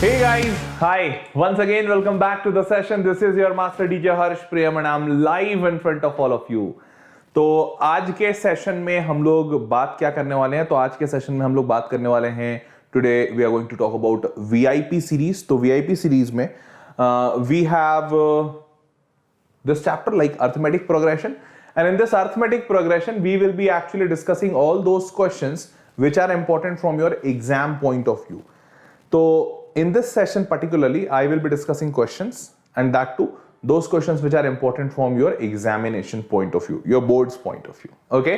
Hey guys, hi. Once again, welcome back to the session. This is your master DJ Harsh Priyam and I'm live in front of all of you. तो आज के session में हम लोग बात क्या करने वाले हैं? तो आज के सेशन में हम लोग बात करने वाले हैं today we are going to talk about VIP series. तो वीआईपी सीरीज में we have this chapter like arithmetic progression, and in this arithmetic progression we will be actually discussing all those questions which are important from your exam point of view. So in this session particularly I will be discussing questions, and that too those questions which are important from your examination point of view, your board's point of view. Okay,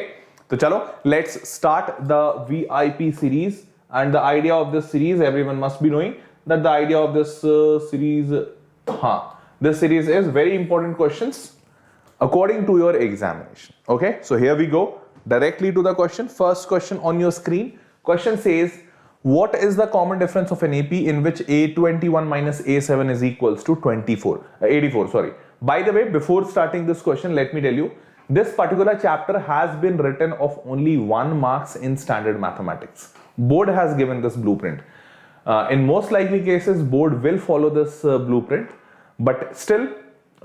so chalo, let's start the VIP series. And the idea of this series, everyone must be knowing that the idea of this this series is very important questions according to your examination. Okay, so here we go directly to the question. First question on your screen. Question says, what is the common difference of an AP in which A21 minus A7 is equals to 84? Sorry. By the way, before starting this question, let me tell you, this particular chapter has been written of only 1 marks in standard mathematics. Board has given this blueprint. In most likely cases, board will follow this blueprint, but still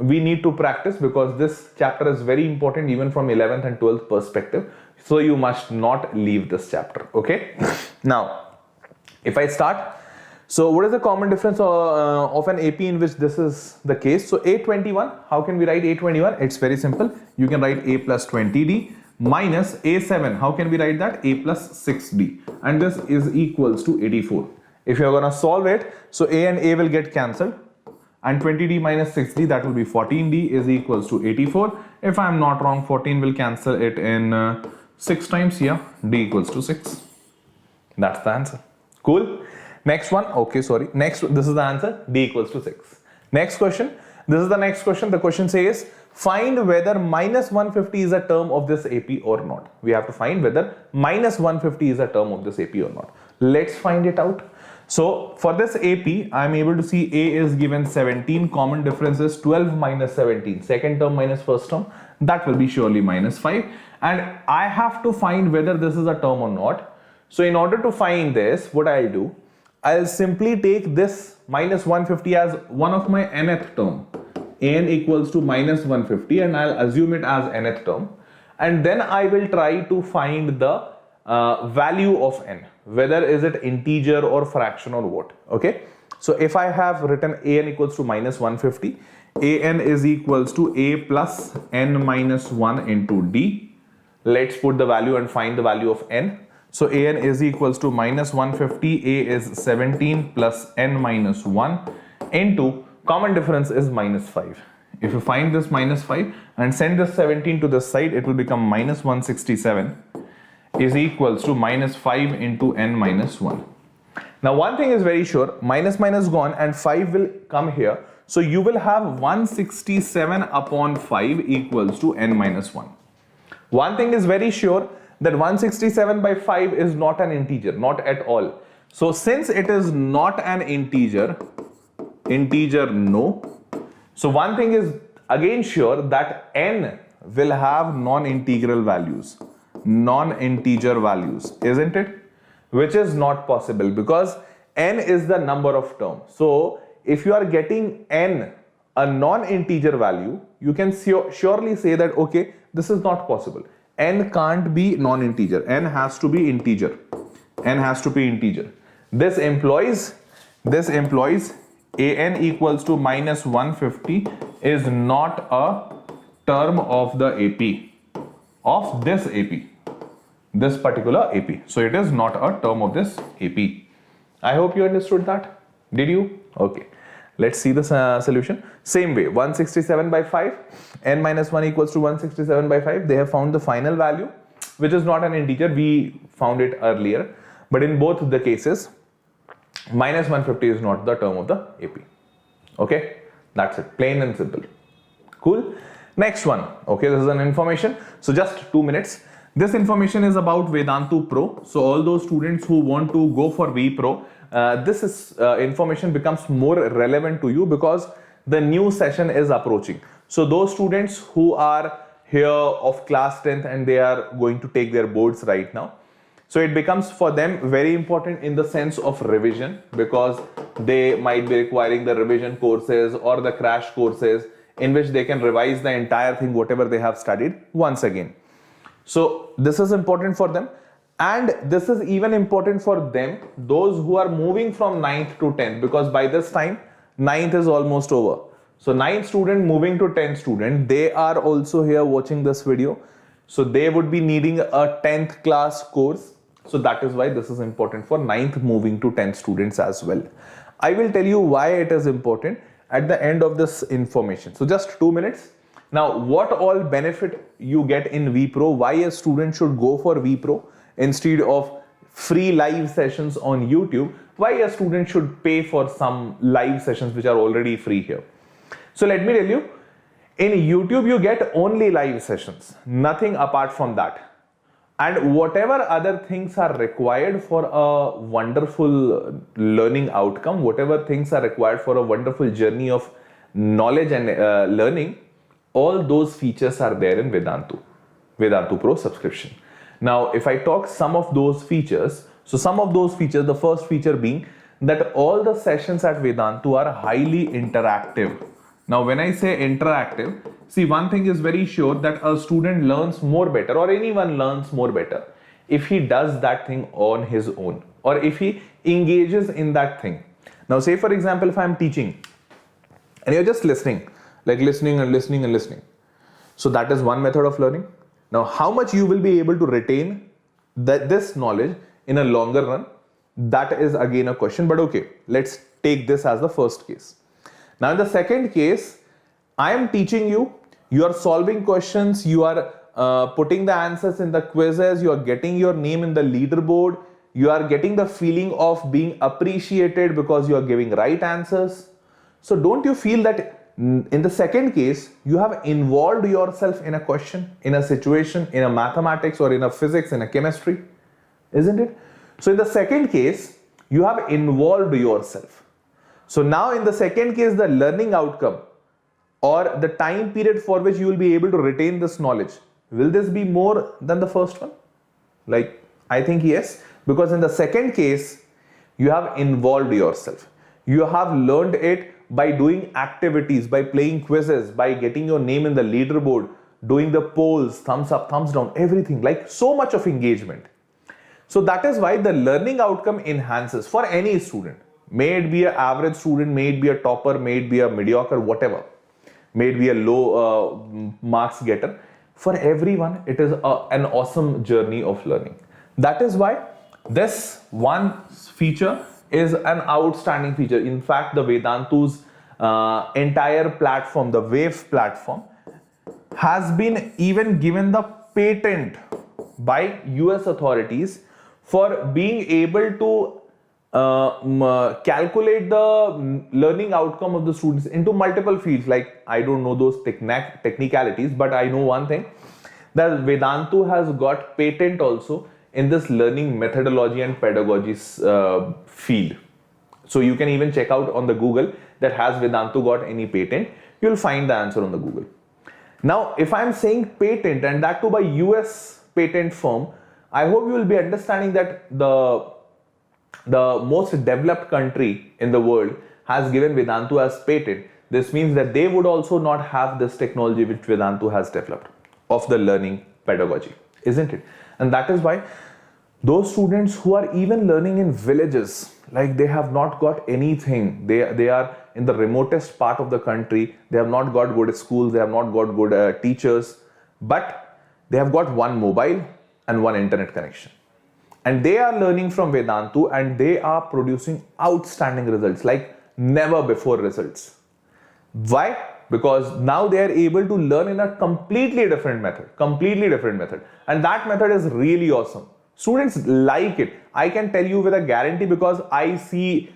we need to practice because this chapter is very important even from 11th and 12th perspective. So you must not leave this chapter. Okay. Now, if I start, so what is the common difference of an AP in which this is the case? So A21, how can we write A21? It's very simple. You can write A plus 20D minus A7. How can we write that? A plus 6D. And this is equals to 84. If you're going to solve it, so A and A will get cancelled. And 20D minus 6D, that will be 14D is equals to 84. If I'm not wrong, 14 will cancel it in 6 times. Yeah, D equals to 6. That's the answer. Cool. Next one. Okay, sorry. Next, this is the answer. D equals to 6. Next question. This is the next question. The question says, find whether minus 150 is a term of this AP or not. We have to find whether minus 150 is a term of this AP or not. Let's find it out. So for this AP, I am able to see A is given 17. Common difference is 12 minus 17. Second term minus first term. That will be surely minus 5. And I have to find whether this is a term or not. So in order to find this, what I'll do, I'll simply take this minus 150 as one of my nth term. N equals to minus 150 and I'll assume it as nth term. And then I will try to find the value of n, whether is it integer or fraction or what. Okay. So if I have written an equals to minus 150, an is equals to a plus n minus 1 into d. Let's put the value and find the value of n. So an is equals to minus 150, a is 17 plus n minus 1 into common difference is minus 5. If you find this minus 5 and send this 17 to this side, it will become minus 167 is equals to minus 5 into n minus 1. Now one thing is very sure, minus minus gone and 5 will come here. So you will have 167 upon 5 equals to n minus 1. One thing is very sure, that 167 by 5 is not an integer, not at all. So since it is not an integer no. So one thing is again sure, that n will have non-integral values, non-integer values, isn't it? Which is not possible because n is the number of terms. So if you are getting n a non-integer value, you can surely say that okay, this is not possible. N can't be non-integer. N has to be integer. N has to be integer. This implies an equals to minus 150 is not a term of the AP, of this AP, this particular AP. So it is not a term of this AP. I hope you understood that. Did you? Okay. Let's see the solution. Same way, 167 by 5, n minus 1 equals to 167 by 5. They have found the final value, which is not an integer. We found it earlier. But in both the cases, minus 150 is not the term of the AP. Okay, that's it. Plain and simple. Cool. Next one. Okay, this is an information. So just 2 minutes. This information is about Vedantu Pro. So all those students who want to go for V Pro, this information becomes more relevant to you because the new session is approaching. So those students who are here of class 10th and they are going to take their boards right now, So it becomes for them very important in the sense of revision, because they might be requiring the revision courses or the crash courses in which they can revise the entire thing, whatever they have studied, once again. So this is important for them, and this is even important for them, those who are moving from 9th to 10th, because by this time 9th is almost over. So 9th student moving to 10th student, they are also here watching this video. So they would be needing a 10th class course. So that is why this is important for 9th moving to 10th students as well. I will tell you why it is important at the end of this information. So just 2 minutes. Now, what all benefit you get in vPro, why a student should go for vPro instead of free live sessions on YouTube, why a student should pay for some live sessions which are already free here. So let me tell you, in YouTube you get only live sessions, nothing apart from that. And whatever other things are required for a wonderful learning outcome, whatever things are required for a wonderful journey of knowledge and learning, all those features are there in Vedantu Pro subscription. Now, if I talk some of those features, so some of those features, the first feature being that all the sessions at Vedantu are highly interactive. Now, when I say interactive, see, one thing is very sure, that a student learns more better, or anyone learns more better, if he does that thing on his own, or if he engages in that thing. Now, say for example, if I'm teaching and you're just listening, like listening and listening and listening. So that is one method of learning. Now, how much you will be able to retain this knowledge in a longer run, that is again a question, but okay, let's take this as the first case. Now, in the second case, I am teaching you, you are solving questions, you are putting the answers in the quizzes, you are getting your name in the leaderboard, you are getting the feeling of being appreciated because you are giving right answers. So don't you feel that in the second case, you have involved yourself in a question, in a situation, in a mathematics or in a physics, in a chemistry, isn't it? So in the second case, you have involved yourself. So now in the second case, the learning outcome or the time period for which you will be able to retain this knowledge, will this be more than the first one? Like, I think yes, because in the second case, you have involved yourself. You have learned it by doing activities, by playing quizzes, by getting your name in the leaderboard, doing the polls, thumbs up, thumbs down, everything, like so much of engagement. So that is why the learning outcome enhances for any student. May it be an average student, may it be a topper, may it be a mediocre, whatever, may it be a low marks getter. For everyone, it is an awesome journey of learning. That is why this one feature is an outstanding feature. In fact, the Vedantu's entire platform, the Wave platform, has been even given the patent by US authorities for being able to calculate the learning outcome of the students into multiple fields. Like, I don't know those technicalities, but I know one thing, that Vedantu has got patent also in this learning methodology and pedagogy field. So you can even check out on the Google that has Vedantu got any patent, you'll find the answer on the Google. Now, if I'm saying patent, and that too by US patent firm, I hope you will be understanding that the most developed country in the world has given Vedantu as patent. This means that they would also not have this technology which Vedantu has developed of the learning pedagogy, isn't it? And that is why those students who are even learning in villages, like they have not got anything, they are in the remotest part of the country, they have not got good schools, they have not got good teachers, but they have got one mobile and one internet connection. And they are learning from Vedantu, and they are producing outstanding results, like never before results. Why? Because now they are able to learn in a completely different method. And that method is really awesome. Students like it. I can tell you with a guarantee, because I see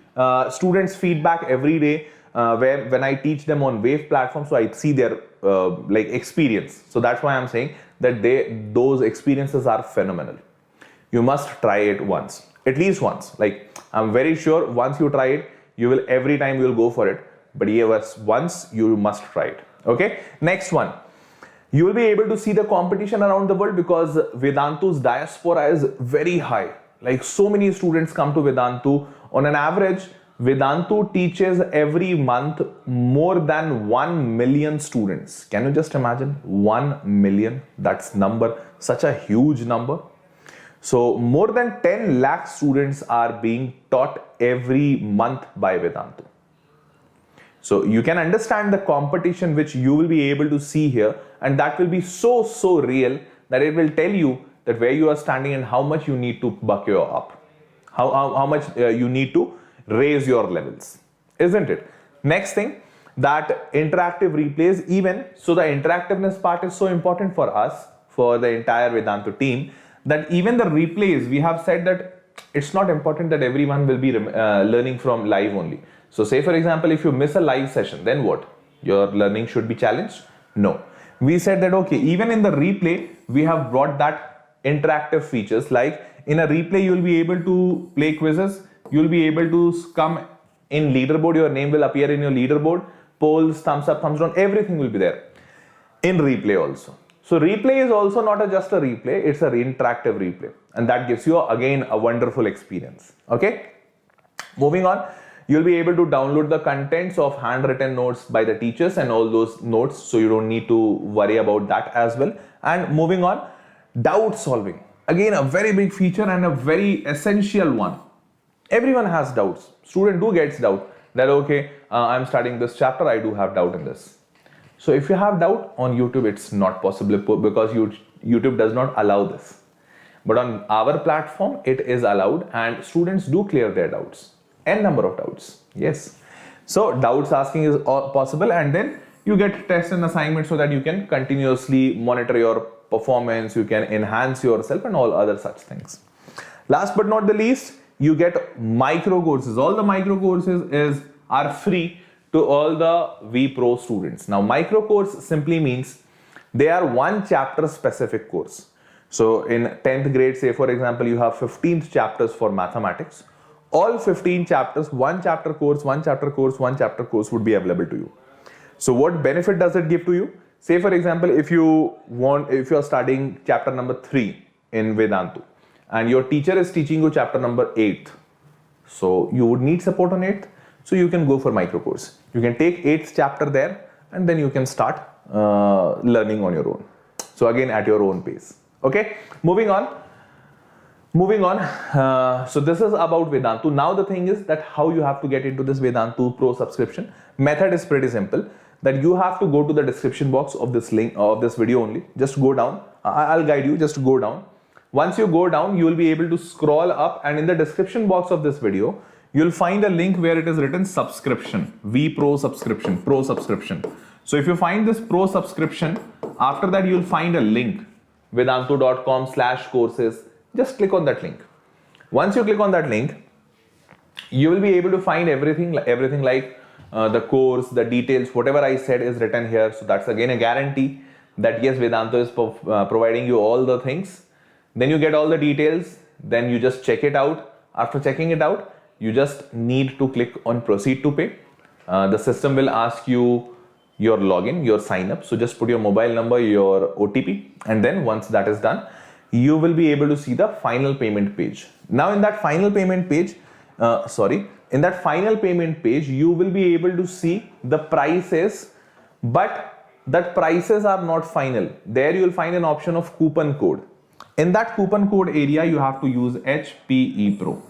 students' feedback every day when I teach them on Wave platform. So I see their like experience. So that's why I'm saying that those experiences are phenomenal. You must try it once, at least once. Like, I'm very sure once you try it, you will, every time you will go for it. But yes, once you must try it. Okay. Next one. You will be able to see the competition around the world because Vedantu's diaspora is very high. Like so many students come to Vedantu. On an average, Vedantu teaches every month more than 1 million students. Can you just imagine? 1 million, that's number, such a huge number. So more than 10 lakh students are being taught every month by Vedantu. So you can understand the competition which you will be able to see here, and that will be so real that it will tell you that where you are standing and how much you need to buck you up, how much you need to raise your levels, isn't it? Next thing, that interactive replays. Even so, the interactiveness part is so important for us, for the entire Vedantu team, that even the replays, we have said that it's not important that everyone will be learning from live only. So say for example, if you miss a live session, then what? Your learning should be challenged? No. We said that okay, even in the replay, we have brought that interactive features. Like in a replay, you will be able to play quizzes. You will be able to come in leaderboard. Your name will appear in your leaderboard. Polls, thumbs up, thumbs down, everything will be there in replay also. So replay is also not just a replay, it's an interactive replay. And that gives you again a wonderful experience. Okay. Moving on. You'll be able to download the contents of handwritten notes by the teachers and all those notes, so you don't need to worry about that as well. And moving on, doubt solving. Again, a very big feature and a very essential one. Everyone has doubts. Student do gets doubt that okay, I'm studying this chapter, I do have doubt in this. So if you have doubt on YouTube, it's not possible because YouTube does not allow this. But on our platform, it is allowed and students do clear their doubts. N number of doubts. Yes. So doubts asking is possible, and then you get tests and assignments so that you can continuously monitor your performance, you can enhance yourself and all other such things. Last but not the least, you get micro courses. All the micro courses are free to all the vPro students. Now micro course simply means they are one chapter specific course. So in 10th grade, say for example, you have 15th chapters for mathematics. All 15 chapters, one chapter course would be available to you. So what benefit does it give to you? Say for example, if you are studying chapter number 3 in Vedantu and your teacher is teaching you chapter number 8, so you would need support on 8th, so you can go for micro course. You can take 8th chapter there and then you can start learning on your own. So again, at your own pace. Okay, moving on. So this is about Vedantu. Now the thing is that how you have to get into this Vedantu Pro subscription. Method is pretty simple, that you have to go to the description box of this link of this video only. Just go down. I'll guide you. Just go down. Once you go down, you will be able to scroll up, and in the description box of this video, you'll find a link where it is written subscription, vPro subscription, Pro subscription. So if you find this Pro subscription, after that you'll find a link, vedantu.com/courses. Just click on that link. Once you click on that link, you will be able to find everything like the course, the details, whatever I said is written here. So that's again a guarantee that yes, Vedantu is providing you all the things. Then you get all the details. Then you just check it out. After checking it out, you just need to click on proceed to pay. The system will ask you your login, your sign up. So just put your mobile number, your OTP, and then once that is done, you will be able to see the final payment page. Now in that final payment page, you will be able to see the prices, but that prices are not final. There you will find an option of coupon code. In that coupon code area, you have to use HPE Pro.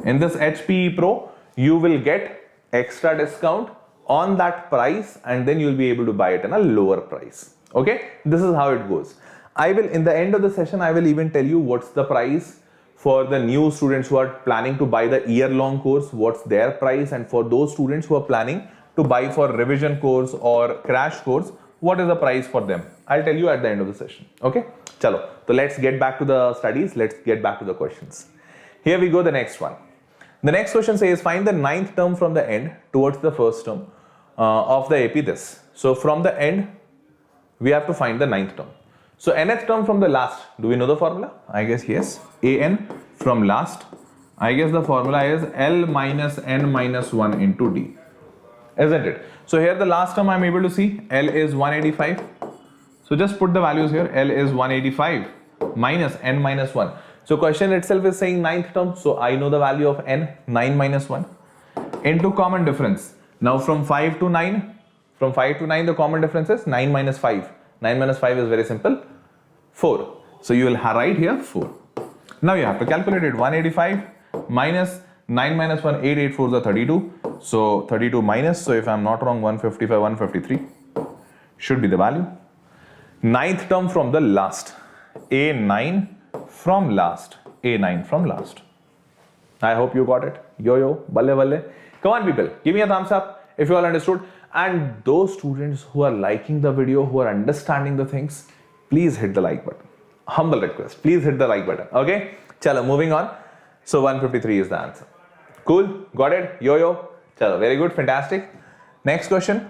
In this HPE Pro, you will get extra discount on that price, and then you'll be able to buy it in a lower price. Okay, this is how it goes. In the end of the session, I will even tell you what's the price for the new students who are planning to buy the year-long course, what's their price, and for those students who are planning to buy for revision course or crash course, what is the price for them? I'll tell you at the end of the session. Okay, chalo. So let's get back to the studies. Let's get back to the questions. Here we go, the next one. The next question says, find the 9th term from the end towards the first term of the AP this. So from the end, we have to find the 9th term. So nth term from the last, do we know the formula? I guess yes. An from last, I guess the formula is L minus n minus 1 into D, isn't it? So here the last term I'm able to see, L is 185. So just put the values here. L is 185 minus n minus 1. So question itself is saying ninth term. So I know the value of n, 9 minus 1 into common difference. Now from 5 to 9, the common difference is 9 minus 5. 9 minus 5 is very simple, 4. So you will write here 4. Now you have to calculate it. 185 minus 9 minus 1, 8, 8 4s are 32. So 32 minus, so if I am not wrong, 155, 153 should be the value. Ninth term from the last. A9 from last. A9 from last. I hope you got it. Yo, balle balle. Come on people, give me a thumbs up if you all understood. And those students who are liking the video, who are understanding the things, please hit the like button. Humble request, please hit the like button. Okay, chalo, moving on. So 153 is the answer. Cool, got it? Yo. Chalo, very good, fantastic. Next question.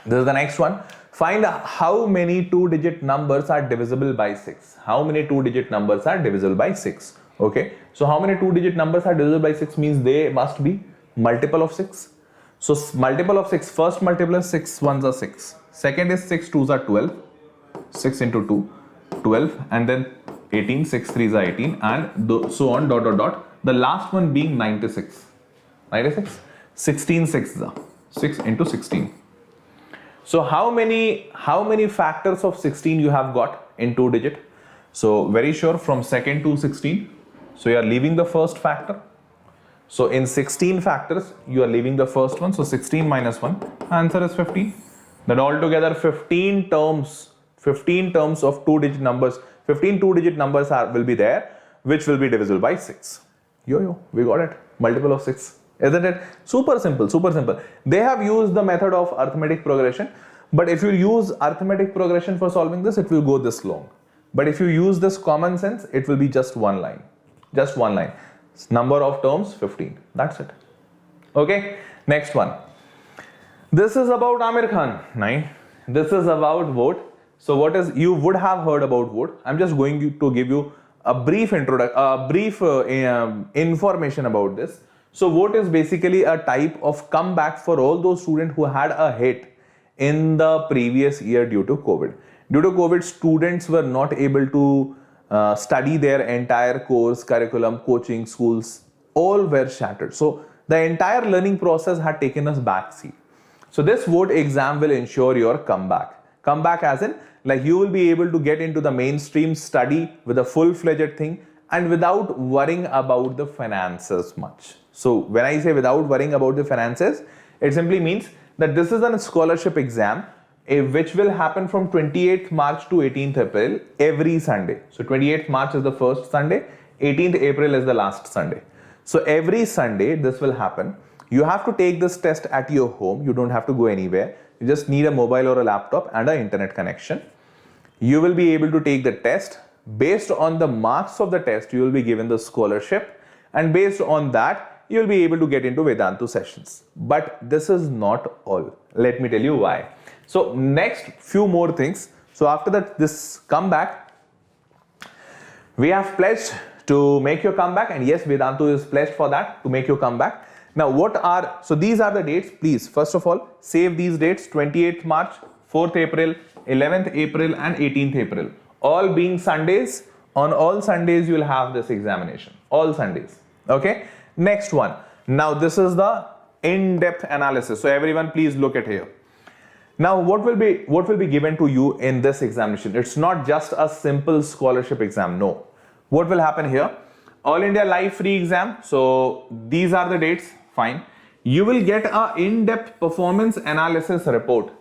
This is the next one. Find how many 2-digit numbers are divisible by 6. How many 2-digit numbers are divisible by 6? Okay, so how many 2-digit numbers are divisible by 6 means they must be multiple of 6. So multiple of 6, first multiple is 6 ones are 6. Second is 6 twos are 12. 6 into 2, 12, and then 18, 6 threes are 18, and so on, dot dot dot. The last one being 96. 96? 16 6s are 6 into 16. So how many factors of 16 you have got in 2-digit? So very sure from second to 16. So you are leaving the first factor. So in 16 factors, you are leaving the first one. So 16 minus 1, answer is 15. Then altogether 15 terms of 2-digit numbers, 15 2-digit numbers will be there, which will be divisible by 6. Yo, we got it. Multiple of 6. Isn't it? Super simple, super simple. They have used the method of arithmetic progression, but if you use arithmetic progression for solving this, it will go this long. But if you use this common sense, it will be just one line. Just one line. Number of terms, 15. That's it. Okay, next one. This is about Aamir Khan. Nine. This is about vote. So what is, you would have heard about vote. I'm just going to give you a brief information about this. So vote is basically a type of comeback for all those students who had a hit in the previous year due to COVID. Due to COVID, students were not able to study their entire course, curriculum, coaching, schools, all were shattered. So the entire learning process had taken us backseat. So this vote exam will ensure your comeback. Comeback as in, like you will be able to get into the mainstream study with a full-fledged thing and without worrying about the finances much. So when I say without worrying about the finances, it simply means that this is a scholarship exam which will happen from 28th March to 18th April every Sunday. So 28th March is the first Sunday, 18th April is the last Sunday. So every Sunday this will happen. You have to take this test at your home. You don't have to go anywhere. You just need a mobile or a laptop and an internet connection. You will be able to take the test. Based on the marks of the test, you will be given the scholarship, and based on that, you will be able to get into Vedantu sessions. But this is not all. Let me tell you why. So next few more things. So after that, this comeback, we have pledged to make your comeback, and yes, Vedantu is pledged for that, to make your comeback. Now so these are the dates. Please, first of all, save these dates: 28th March, 4th April, 11th April and 18th April. All being Sundays. On all Sundays, you will have this examination. All Sundays. Okay. Next one. Now this is the in-depth analysis. So everyone please look at here. Now what will be given to you in this examination? It's not just a simple scholarship exam. No. What will happen here? All India Live Free Exam. So these are the dates. Fine. You will get a in-depth performance analysis report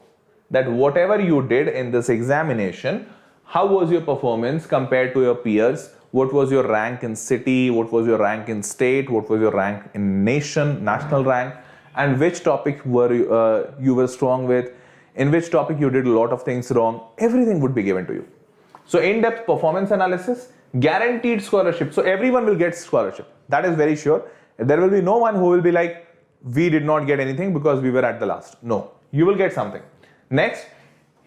that whatever you did in this examination, how was your performance compared to your peers? What was your rank in city? What was your rank in state? What was your rank in national rank? And which topic you were strong with? In which topic you did a lot of things wrong? Everything would be given to you. So in-depth performance analysis, guaranteed scholarship. So everyone will get scholarship. That is very sure. There will be no one who will be like, we did not get anything because we were at the last. No, you will get something. Next,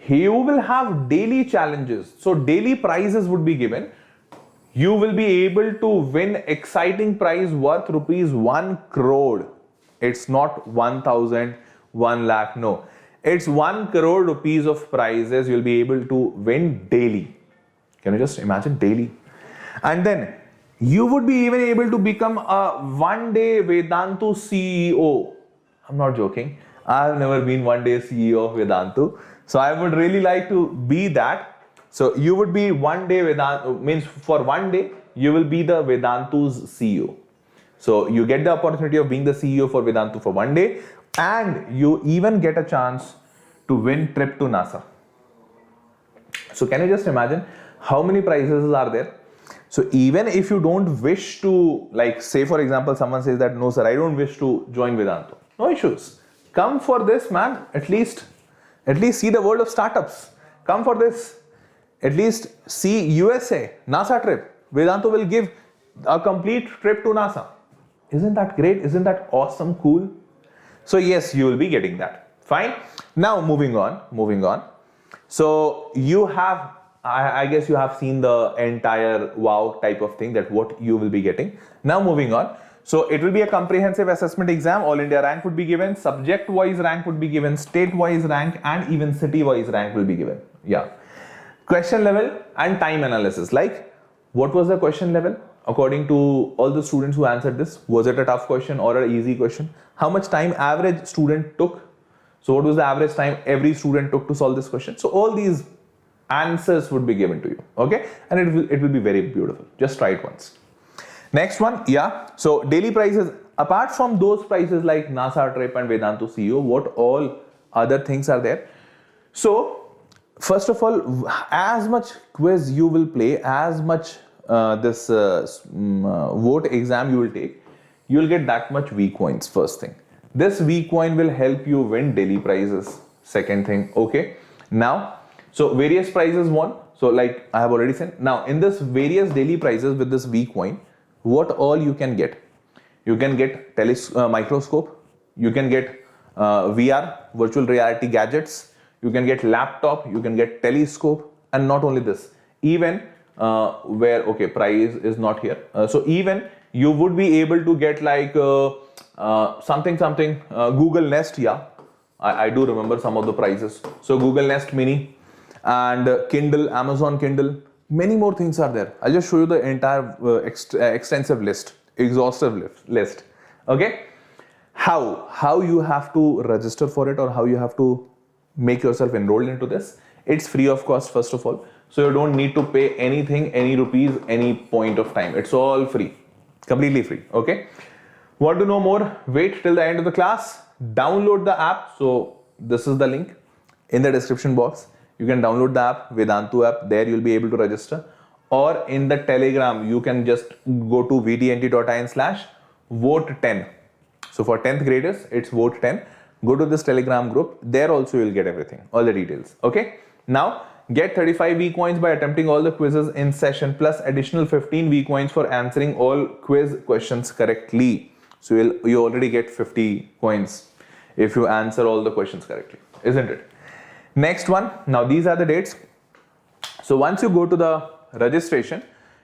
you will have daily challenges. So daily prizes would be given. You will be able to win exciting prize worth rupees 1 crore. It's not 1,000, 1 lakh. No. It's 1 crore rupees of prizes you'll be able to win daily. Can you just imagine? Daily. And then you would be even able to become a one-day Vedantu CEO. I'm not joking. I've never been one-day CEO of Vedantu. So I would really like to be that. So you would be one day Vedantu, means for one day, you will be the Vedantu's CEO. So you get the opportunity of being the CEO for Vedantu for one day, and you even get a chance to win trip to NASA. So can you just imagine how many prizes are there? So even if you don't wish to, like, say for example, someone says that no sir, I don't wish to join Vedantu. No issues. Come for this, man. At least see the world of startups. Come for this. At least see USA, NASA trip. Vedantu will give a complete trip to NASA. Isn't that great? Isn't that awesome? Cool. So yes, you will be getting that. Fine. Now moving on. So you have, I guess you have seen the entire wow type of thing, that what you will be getting. Now moving on. So it will be a comprehensive assessment exam. All India rank would be given, subject wise rank would be given, state wise rank, and even city wise rank will be given. Yeah. Question level and time analysis. Like, what was the question level? According to all the students who answered this, was it a tough question or an easy question? How much time average student took? So what was the average time every student took to solve this question? So all these answers would be given to you, okay? And it will be very beautiful. Just try it once. Next one, yeah. So daily prices, apart from those prices like NASA trip and Vedantu CEO, what all other things are there? So first of all, as much quiz you will play, as much vote exam you will take, you will get that much weak coins. First thing, this weak coin will help you win daily prizes. Second thing, okay. Now, so various prizes won. So like I have already said. Now in this various daily prizes with this weak coin, what all you can get? You can get microscope. You can get VR, virtual reality gadgets. You can get laptop. You can get telescope. And not only this, even price is not here. So even you would be able to get like Google Nest. Yeah, I do remember some of the prizes. So Google Nest Mini and Kindle, Amazon Kindle. Many more things are there. I'll just show you the entire extensive list, exhaustive list. Okay, how you have to register for it, or how you have to make yourself enrolled into this? It's free of cost, first of all. So you don't need to pay anything, any rupees, any point of time. It's all free, completely free. Okay. Want to know more? Wait till the end of the class. Download the app. So this is the link in the description box. You can download the app, Vedantu app. There you'll be able to register. Or in the Telegram, you can just go to vdnt.in/vote10. So for 10th graders, it's vote 10. Go to this Telegram group. There also you'll get everything, all the details. Okay. Now get 35 V coins by attempting all the quizzes in session, plus additional 15 V coins for answering all quiz questions correctly. So you already get 50 coins if you answer all the questions correctly, isn't it? Next one. Now these are the dates. So once you go to the registration,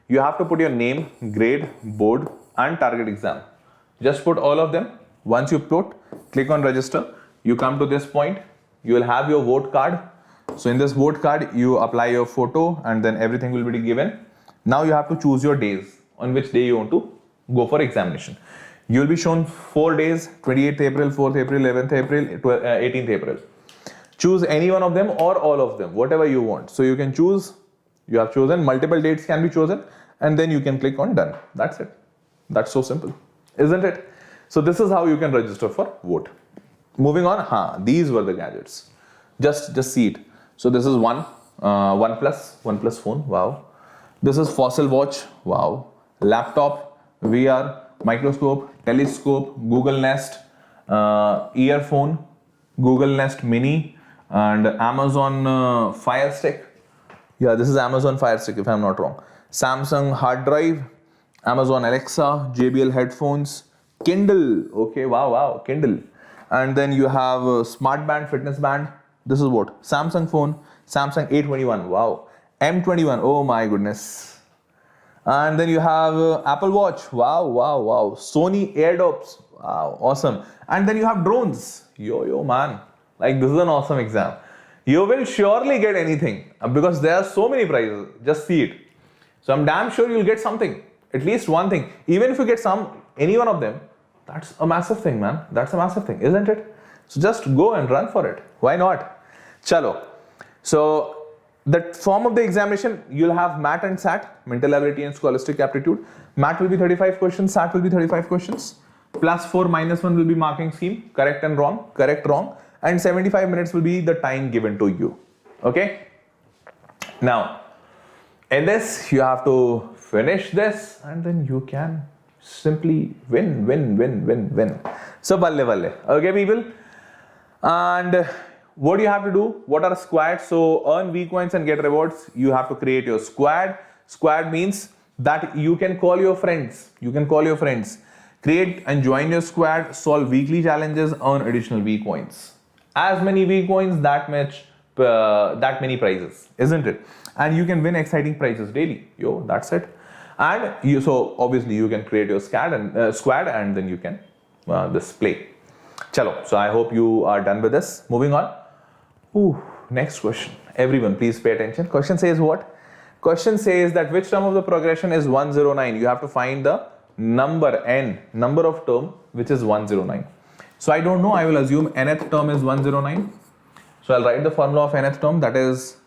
you have to put your name, grade, board, and target exam. Just put all of them. Once you put, click on register. You come to this point. You will have your vote card. So in this vote card, you apply your photo and then everything will be given. Now you have to choose your days, on which day you want to go for examination. You will be shown 4 days, 28th April, 4th April, 11th April, 18th April. Choose any one of them or all of them, whatever you want. So you can choose, you have chosen, multiple dates can be chosen, and then you can click on done. That's it. That's so simple, isn't it? So this is how you can register for vote. Moving on, these were the gadgets. Just see it. So this is OnePlus phone, wow. This is Fossil watch, wow. Laptop, VR, microscope, telescope, Google Nest, earphone, Google Nest Mini, and Amazon Fire Stick. Yeah, this is Amazon Fire Stick if I'm not wrong. Samsung hard drive, Amazon Alexa, JBL headphones, Kindle. Okay, wow, Kindle. And then you have Smart Band, Fitness Band. This is what? Samsung phone, Samsung A21. Wow. M21. Oh my goodness. And then you have Apple Watch. Wow. Sony AirDots. Wow, awesome. And then you have drones. Yo, man. Like this is an awesome exam. You will surely get anything because there are so many prizes. Just see it. So I'm damn sure you'll get something, at least one thing. Even if you get any one of them, that's a massive thing, man. That's a massive thing, isn't it? So just go and run for it. Why not? Chalo. So the form of the examination, you'll have MAT and SAT, mental ability and scholastic aptitude. MAT will be 35 questions, SAT will be 35 questions. +4 -1 will be marking scheme, correct and wrong, correct, wrong. And 75 minutes will be the time given to you. Okay? Now, in this, you have to finish this and then you can simply win. So, balle. Okay, people? And what do you have to do? What are squads? So, earn weak points and get rewards. You have to create your squad. Squad means that you can call your friends. Create and join your squad, solve weekly challenges, earn additional weak points. As many weak points, that many prizes, isn't it? And you can win exciting prizes daily. Yo, that's it. And so obviously you can create your squad and then you can display. Chalo. So I hope you are done with this. Moving on. Next question. Everyone, please pay attention. Question says what? Question says that which term of the progression is 109? You have to find the number of term which is 109. So I don't know, I will assume nth term is 109. So I'll write the formula of nth term, that is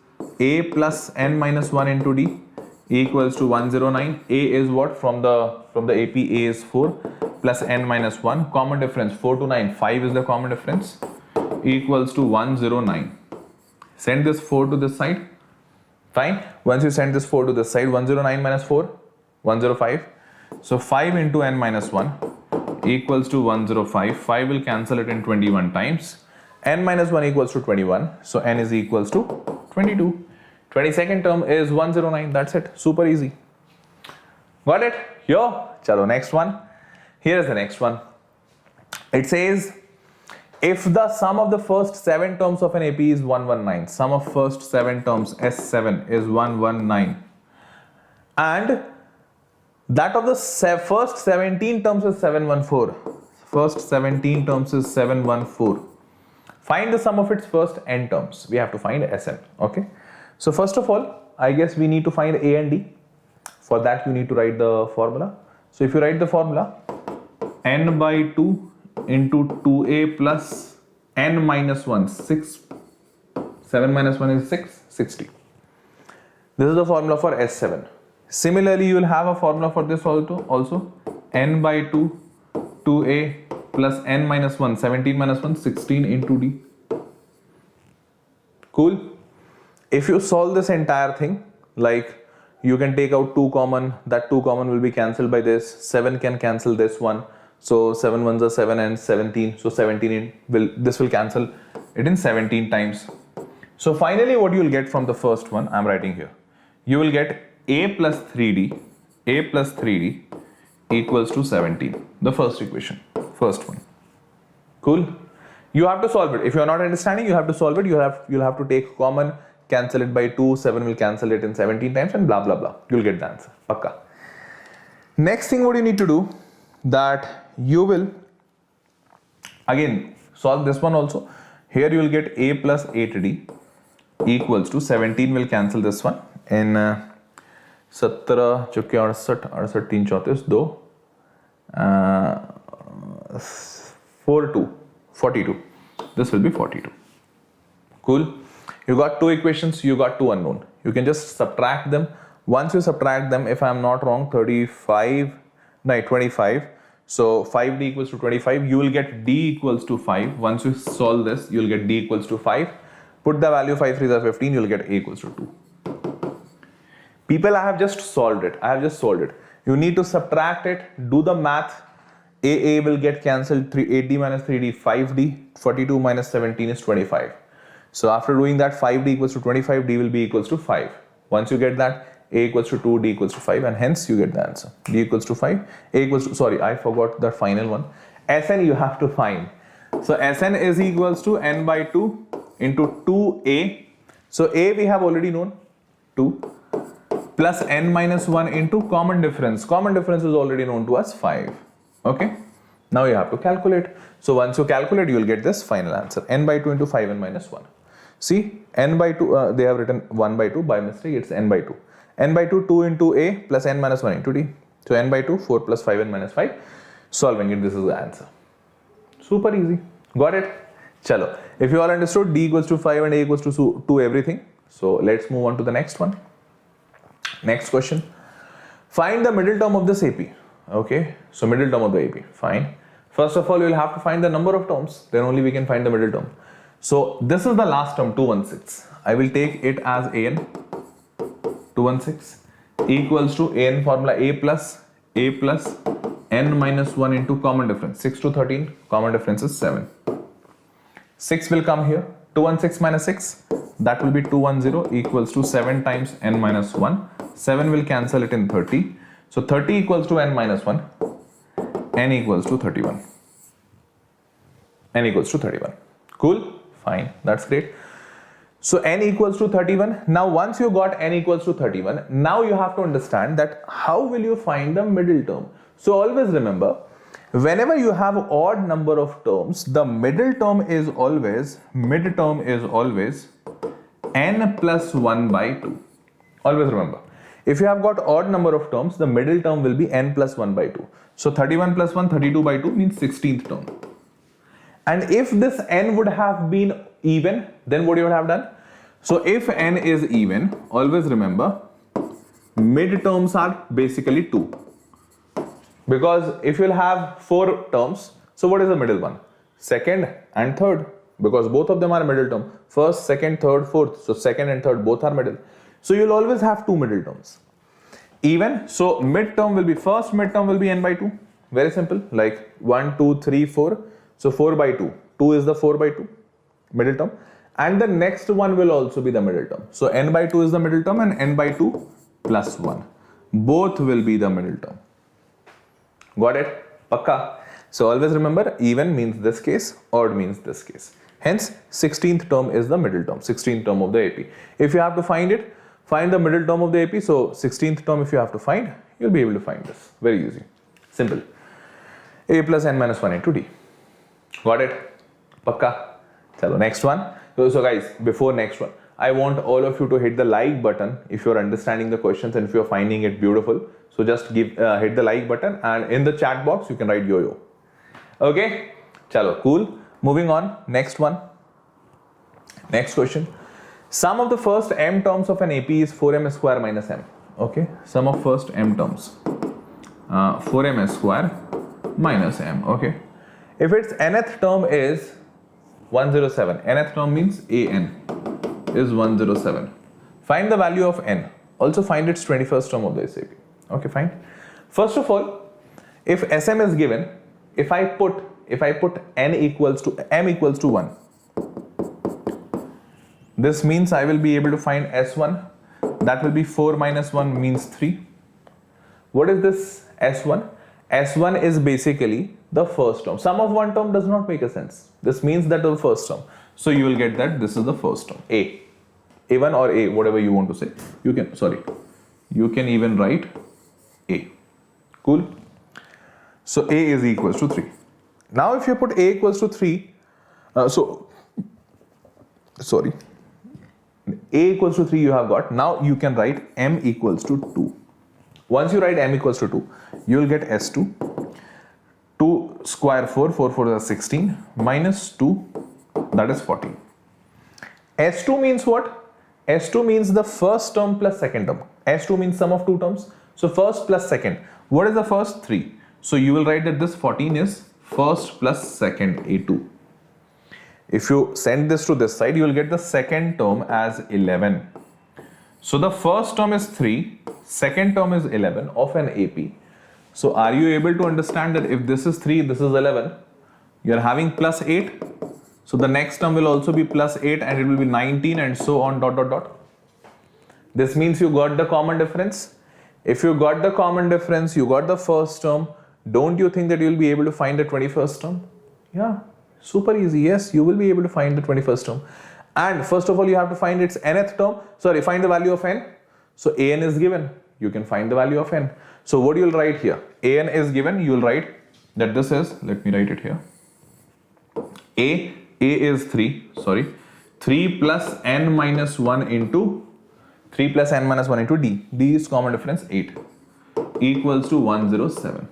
a plus n minus 1 into d equals to 109. A is what? From the AP, A is 4 plus n minus 1. Common difference 4 to 9, 5 is the common difference, equals to 109. Send this 4 to this side. Fine. Once you send this 4 to this side, 109 minus 4, 105. So 5 into n minus 1 equals to 105. 5 will cancel it in 21 times. N minus 1 equals to 21. So n is equals to 22. 22nd term is 109. That's it. Super easy. Got it? Yo. Chalo, next one. Here is the next one. It says, if the sum of the first 7 terms of an AP is 119, sum of first 7 terms S7 is 119, and that of the first 17 terms is 714. First 17 terms is 714. Find the sum of its first n terms. We have to find Sn. Okay. So first of all, I guess we need to find A and D. For that, you need to write the formula. So if you write the formula, n by 2 into 2a plus n minus 1, 6. 7 minus 1 is 6, 60. This is the formula for S7. Similarly, you will have a formula for this also. N by 2, 2a plus n minus 1, 17 minus 1, 16 into d. Cool. If you solve this entire thing, like you can take out 2 common, that 2 common will be cancelled by this, 7 can cancel this one. So 7 ones are 7 and 17. So 17 this will cancel it in 17 times. So finally what you will get from the first one, I am writing here. You will get a plus 3d equals to 17. The first equation, first one. Cool. You have to solve it. If you are not understanding, you have to solve it. You'll have to take common, cancel it by 2, 7 will cancel it in 17 times and blah blah blah. You'll get the answer. Pakka. Next thing what you need to do, that you will again solve this one also. Here you will get a plus 8d equals to 17 will cancel this one in 17 चुके 68 68 3 34 2 4 2 42. This will be 42. Cool. You got 2 equations, you got 2 unknown. You can just subtract them. Once you subtract them, if I am not wrong, 25. So 5d equals to 25. You will get d equals to 5. Once you solve this, you will get d equals to 5. Put the value 5 3s are 15. You will get a equals to 2. People, I have just solved it. You need to subtract it. Do the math. A will get cancelled. 8d minus 3d, 5d. 42 minus 17 is 25. So after doing that, 5d equals to 25, d will be equals to 5. Once you get that, a equals to 2, d equals to 5, and hence you get the answer. D equals to 5, a equals to, sorry, I forgot the final one. Sn you have to find. So Sn is equals to n by 2 into 2a. So a we have already known, 2, plus n minus 1 into common difference. Common difference is already known to us, 5. Okay. Now you have to calculate. So once you calculate, you will get this final answer, n by 2 into 5n minus 1. See, n by 2, they have written 1 by 2 by mistake, it's n by 2. N by 2, 2 into a plus n minus 1 into d. So n by 2, 4 plus 5n minus 5. Solving it, this is the answer. Super easy. Got it? Chalo. If you all understood, d equals to 5 and a equals to 2 everything. So let's move on to the next one. Next question. Find the middle term of this AP. Okay, so middle term of the AP. Fine. First of all, you will have to find the number of terms. Then only we can find the middle term. So this is the last term, 216. I will take it as an 216 equals to an formula a plus n minus 1 into common difference. 6 to 13, common difference is 7. 6 will come here. 216 minus 6, that will be 210 equals to 7 times n minus 1. 7 will cancel it in 30. So 30 equals to n minus 1. N equals to 31. N equals to 31. Cool? Fine. That's great. So n equals to 31. Now once you got n equals to 31, now you have to understand that how will you find the middle term. So always remember, whenever you have odd number of terms, the middle term is always n plus 1 by 2. Always remember. If you have got odd number of terms, the middle term will be n plus 1 by 2. So 31 plus 1, 32 by 2 means 16th term. And if this n would have been even, then what you would have done? So if n is even, always remember, mid terms are basically 2. Because if you'll have 4 terms, so what is the middle one? Second and third, because both of them are middle term. First, second, third, fourth. So second and third both are middle. So you'll always have 2 middle terms. Even, so midterm will be, first midterm will be n by 2. Very simple, like 1, 2, 3, 4. So 4 by 2. 2 is the 4 by 2 middle term. And the next one will also be the middle term. So n by 2 is the middle term and n by 2 plus 1. Both will be the middle term. Got it? Pakka. So always remember, even means this case, odd means this case. Hence, 16th term is the middle term, 16th term of the AP. If you have to find it, find the middle term of the AP. So 16th term if you have to find, you'll be able to find this. Very easy. Simple. A plus n minus 1 into d. Got it? Pakka. Chalo, next one. So guys, before next one, I want all of you to hit the like button if you're understanding the questions and if you're finding it beautiful. So just hit the like button, and in the chat box you can write yo-yo. Okay? Chalo, cool. Moving on. Next one. Next question. Sum of the first m terms of an AP is 4m square minus m. Okay? Sum of first m terms. 4m square minus m. Okay? If its nth term is 107, nth term means an is 107. Find the value of n. Also find its 21st term of the SAP. Okay, fine. First of all, if Sm is given, if I put n equals to m equals to 1, this means I will be able to find S1. That will be 4 minus 1 means 3. What is this S1? S1 is basically the first term. Sum of one term does not make a sense. This means that the first term. So you will get that this is the first term. A1 or A, whatever you want to say. You can even write A. Cool. So A is equals to 3. Now if you put A equals to 3, A equals to 3 you have got. Now you can write M equals to 2. Once you write M equals to 2, you will get S2. 2 square 4, 4 4 is 16, minus 2, that is 14. S2 means what? S2 means the first term plus second term. S2 means sum of two terms. So first plus second. What is the first? 3. So you will write that this 14 is first plus second, A2. If you send this to this side, you will get the second term as 11. So the first term is 3, second term is 11 of an AP. So are you able to understand that if this is 3, this is 11, you are having plus 8. So the next term will also be plus 8 and it will be 19 and so on dot dot dot. This means you got the common difference. If you got the common difference, you got the first term. Don't you think that you will be able to find the 21st term? Yeah, super easy. Yes, you will be able to find the 21st term. And first of all, you have to find its nth term. Sorry, find the value of n. So an is given. You can find the value of n. So what you will write here? An is given. You will write that this is, let me write it here, A is 3, sorry, 3 plus n minus 1 into 3 plus n minus 1 into D. D is common difference 8 equals to 107.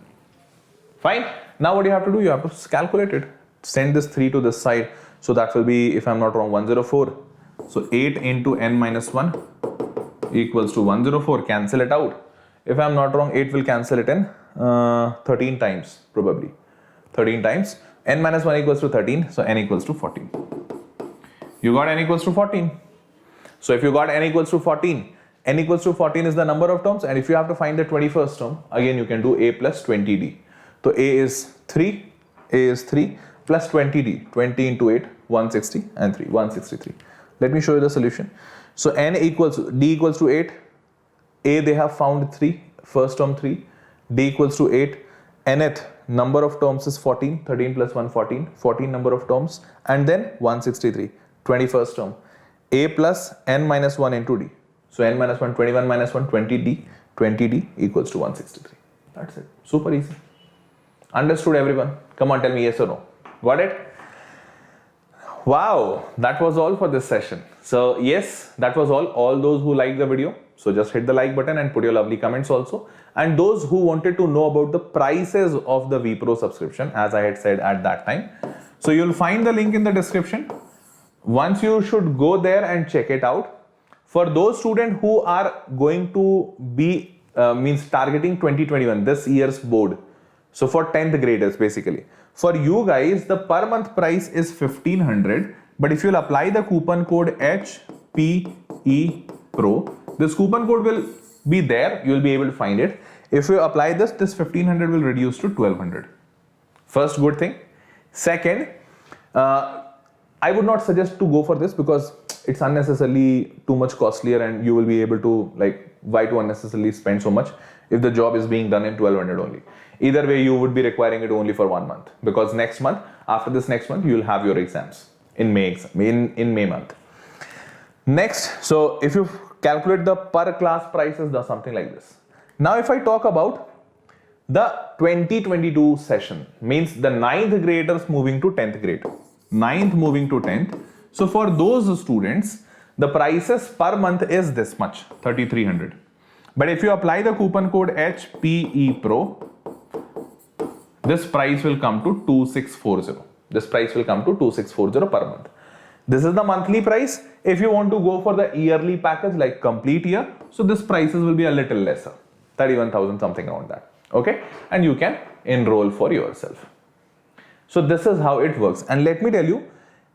Fine. Now what you have to do, you have to calculate it. Send this 3 to this side. So that will be, if I'm not wrong, 104. So 8 into n minus 1 equals to 104. Cancel it out. If I'm not wrong, 8 will cancel it in 13 times, probably. 13 times. N minus 1 equals to 13. So n equals to 14. You got n equals to 14. So if you got n equals to 14, n equals to 14 is the number of terms. And if you have to find the 21st term, again you can do a plus 20d. So a is 3. A is 3 plus 20d. 20 into 8, 160 and 3, 163. Let me show you the solution. So n equals, d equals to 8. A they have found 3. First term 3. D equals to 8. Nth number of terms is 14. 13 plus 1, 14. 14 number of terms. And then 163. 21st term. A plus n minus 1 into d. So n minus 1, 21 minus 1, 20d. 20d equals to 163. That's it. Super easy. Understood, everyone? Come on, tell me yes or no. Got it? Wow, that was all for this session. So yes, that was all. All those who liked the video, so just hit the like button and put your lovely comments also. And those who wanted to know about the prices of the vPro subscription, as I had said at that time, so you'll find the link in the description. Once you should go there and check it out. For those students who are going to be targeting 2021, this year's board. So for 10th graders basically. For you guys, the per month price is 1500. But if you'll apply the coupon code HPE Pro, this coupon code will be there. You'll be able to find it. If you apply this 1500 will reduce to 1200. First good thing. Second, I would not suggest to go for this because it's unnecessarily too much costlier and you will be able to, like, why to unnecessarily spend so much if the job is being done in 1200 only. Either way, you would be requiring it only for 1 month because next month, after this next month, you will have your exams in May, in May month. Next, so if you calculate the per class prices, does something like this. Now, if I talk about the 2022 session, means the 9th graders moving to 10th grade, 9th moving to 10th. So for those students, the prices per month is this much, 3300. But if you apply the coupon code HPE Pro, this price will come to 2640. This price will come to 2640 per month. This is the monthly price. If you want to go for the yearly package like complete year, so this prices will be a little lesser, 31,000 something around that. Okay, and you can enroll for yourself. So this is how it works. And let me tell you,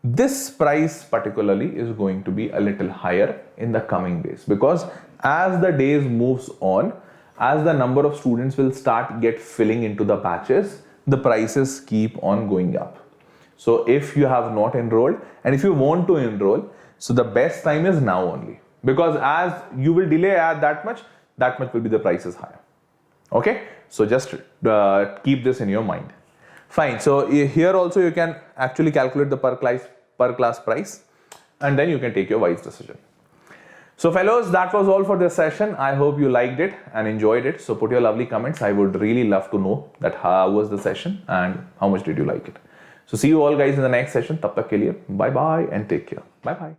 this price particularly is going to be a little higher in the coming days because as the days moves on, as the number of students will start filling into the batches, the prices keep on going up. So if you have not enrolled and if you want to enroll, so the best time is now only because as you will delay at that much will be the prices higher. Okay, so just keep this in your mind. Fine. So here also you can actually calculate the per class price and then you can take your wise decision. So fellows, that was all for this session. I hope you liked it and enjoyed it. So put your lovely comments. I would really love to know that how was the session and how much did you like it. So see you all guys in the next session. Tab tak ke liye, bye bye and take care. Bye bye.